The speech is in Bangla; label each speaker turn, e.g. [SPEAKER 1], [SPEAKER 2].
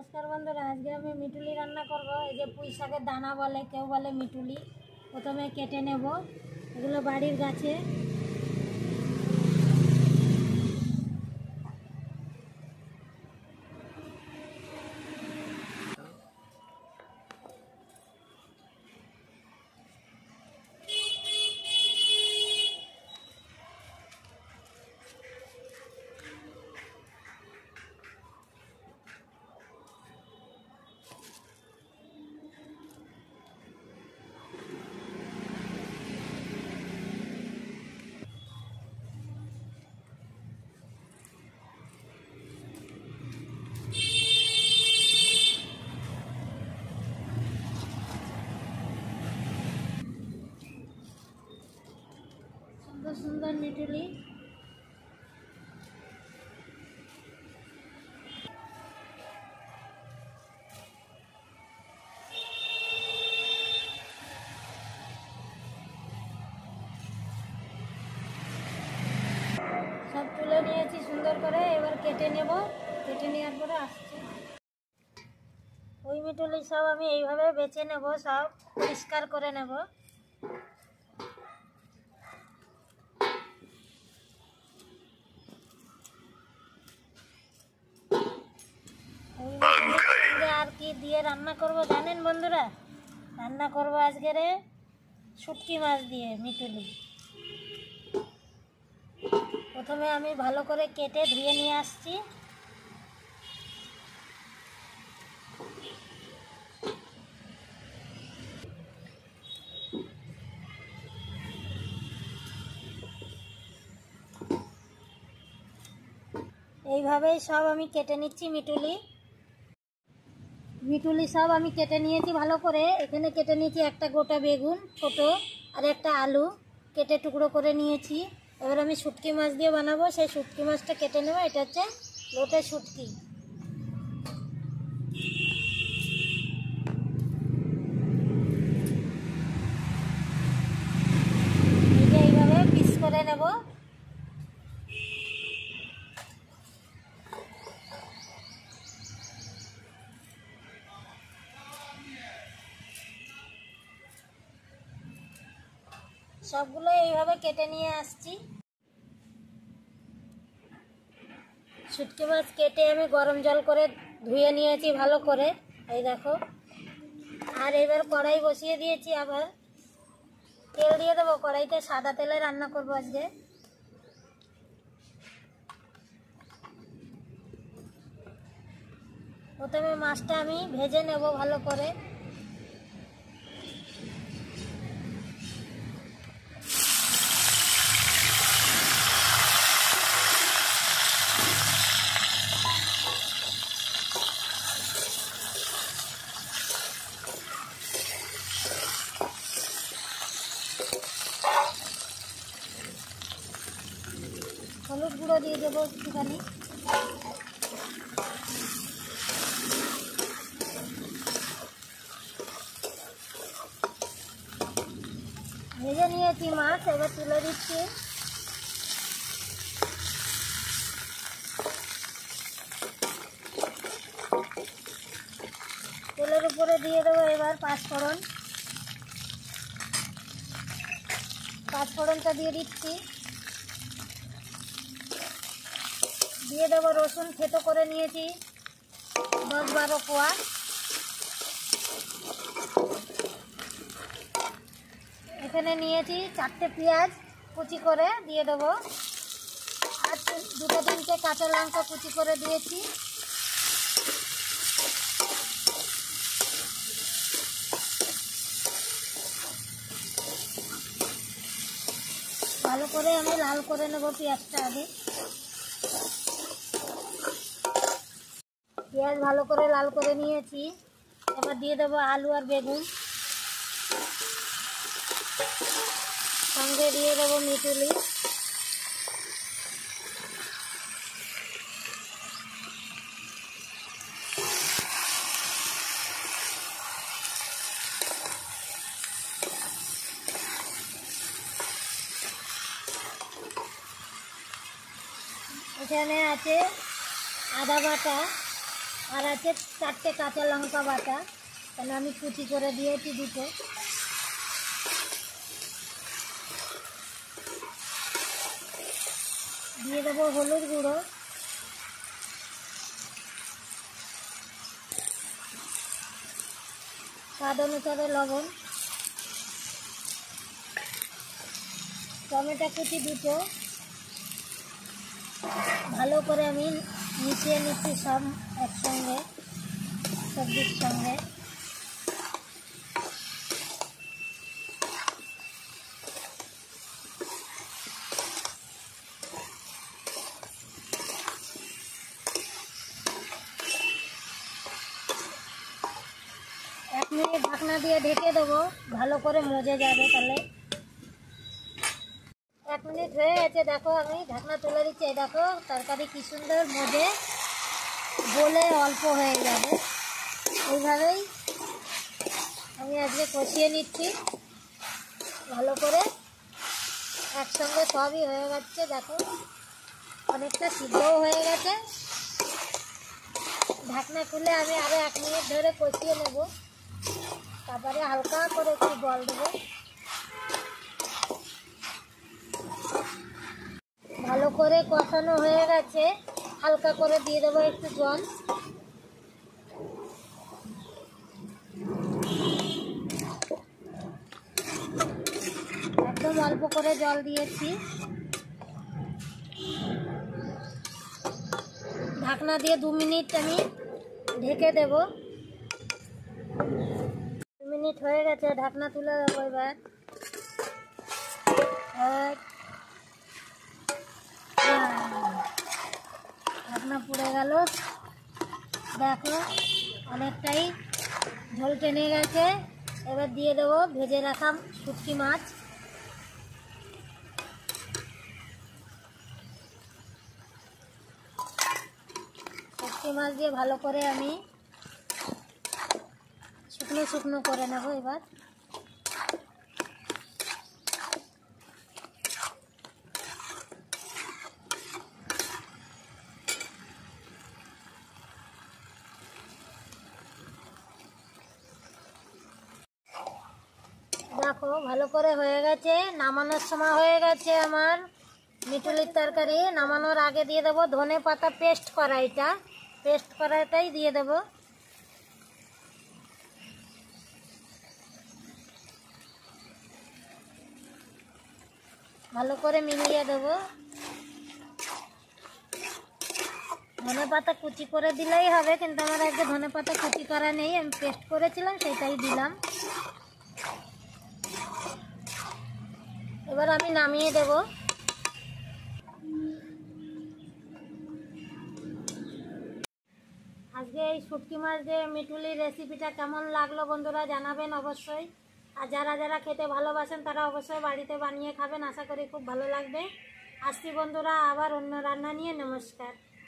[SPEAKER 1] नमस्कार बंधुरा आज के हमें मिटुली रान्ना करब। এই যে পুঁই শাকের দানা বলে, কেউ বলে মিটুলি। প্রথমে কেটে নেব, এগুলো বাড়ির গাছে। सुंदर सुंदर मिटुली सब तुले निয়েছি সুন্দর করে। এবার কেটে নেব, কেটে নেওয়ার পরে আসছে ওই মিটুলি সব আমি এইভাবে বেছে নেব, সব পরিষ্কার করে নেব। আর কি দিয়ে রান্না করব জানেন বন্ধুরা? রান্না করব আজকের শুটকি মাছ দিয়ে মিটুলি। প্রথমে আমি ভালো করে কেটে ধুয়ে নিয়ে আসছি। এইভাবেই সব আমি কেটে নিচ্ছি মিটুলি। মিটুলি সব আমি কেটে নিয়েছি ভালো করে। এখানে কেটে নিয়েছি একটা গোটা বেগুন ছোট, আর একটা আলু কেটে টুকরো করে নিয়েছি। এবার আমি শুটকি মাছ দিয়ে বানাবো, সেই শুটকি মাছটা কেটে নেব। এটা হচ্ছে লোটে শুটকি। এইভাবে পিস করে নেব। সবগুলো এইভাবে কেটে নিয়ে আসছি। শুটকি মাছ কেটে আমি গরম জল করে ধুয়ে নিয়েছি ভালো করে, এই দেখো। আর এবার কড়াই বসিয়ে দিয়েছি, আবার তেল দিয়ে দেবো। কড়াইতে সাদা তেলে রান্না করব আজকে। প্রথমে মাছটা আমি ভেজে নেব ভালো করে। হলুদ গুঁড়ো দিয়ে দেবো একটুখানি। ভেজে নিয়েছি মাছ, এবার তুলে দিচ্ছি। তেলের উপরে দিয়ে দেবো এবার পাঁচফোড়ন। পাঁচফোড়নটা দিয়ে দিচ্ছি। দিয়ে দেবো রসুন থেতো করে নিয়েছি 10-12 কোয়া। এখানে নিয়েছি 4টে পেঁয়াজ কুচি করে দিয়ে দেবো, আর 2-3টে কাঁচা লঙ্কা কুচি করে দিয়েছি। ভালো করে আমি লাল করে নেব পেঁয়াজটা আগে। পেঁয়াজ ভালো করে লাল করে নিয়েছি। এবার দিয়ে দেবো আলু আর বেগুন, সঙ্গে দিয়ে দেবো মিটুলি। এখানে আছে আদা বাটা আর আছে 4টে কাঁচা লঙ্কা বাটা, তাহলে আমি কুচি করে দিয়েছি দুটো। দিয়ে দেবো হলুদ গুঁড়ো, স্বাদ অনুসারে লবণ, টমেটো কুচি দুটো। ভালো করে আমি মিশিয়ে নিচ্ছি সব একসঙ্গে সবজির সঙ্গে। এক মিনিট ঢাকনা দিয়ে ঢেকে দেবো, ভালো করে মজে যাবে। তাহলে 1 মিনিট হয়ে গেছে, দেখো আমি ঢাকনা তুলে দিচ্ছি। এই দেখো তরকারি কি সুন্দর মজে বলে অল্প হয়ে যাবে। এইভাবেই আমি আজকে কষিয়ে নিচ্ছি ভালো করে, একসঙ্গে সবই হয়ে যাচ্ছে। দেখো অনেকটা সিদ্ধও হয়ে গেছে। ঢাকনা খুলে আমি আরও 1 মিনিট ধরে কষিয়ে নেব, তারপরে হালকা করে একটু জল দেবো। ভালো করে কষানো হয়ে গেছে, হালকা করে দিয়ে দেবো একটু জল। একদম অল্প করে জল দিয়েছি। ঢাকনা দিয়ে 2 মিনিট আমি ঢেকে দেব। 2 মিনিট হয়ে গেছে, ঢাকনা তুলে দেবো এবার। ঢাকনা পুড়ে গেল, দেখো অনেকটাই ঝোল টেনে গেছে। এবার দিয়ে দেবো ভেজে রাখা শুটকি মাছ। শুটকি মাছ দিয়ে ভালো করে আমি শুকনো শুকনো করে নেব এবার। দেখো ভালো করে হয়ে গেছে, নামানোর সময় হয়ে গেছে আমার মিটুলির তরকারি। নামানোর আগে দিয়ে দেবো ধনে পাতা পেস্ট করাটাই দিয়ে দেবো। ভালো করে মিলিয়ে দেবো। ধনে পাতা কুচি করে দিলেই হবে, কিন্তু আমার আজকে ধনে পাতা কুচি করা নেই, আমি পেস্ট করেছিলাম সেটাই দিলাম। এবার আমি নামিয়ে দেব। আজকে এই শুটকি মাছ দিয়ে মিটুলির রেসিপিটা কেমন লাগলো বন্ধুরা জানাবেন অবশ্যই। আর যারা যারা খেতে ভালোবাসেন তারা অবশ্যই বাড়িতে বানিয়ে খাবেন, আশা করি খুব ভালো লাগবে। আসছি বন্ধুরা আবার অন্য রান্না নিয়ে। নমস্কার।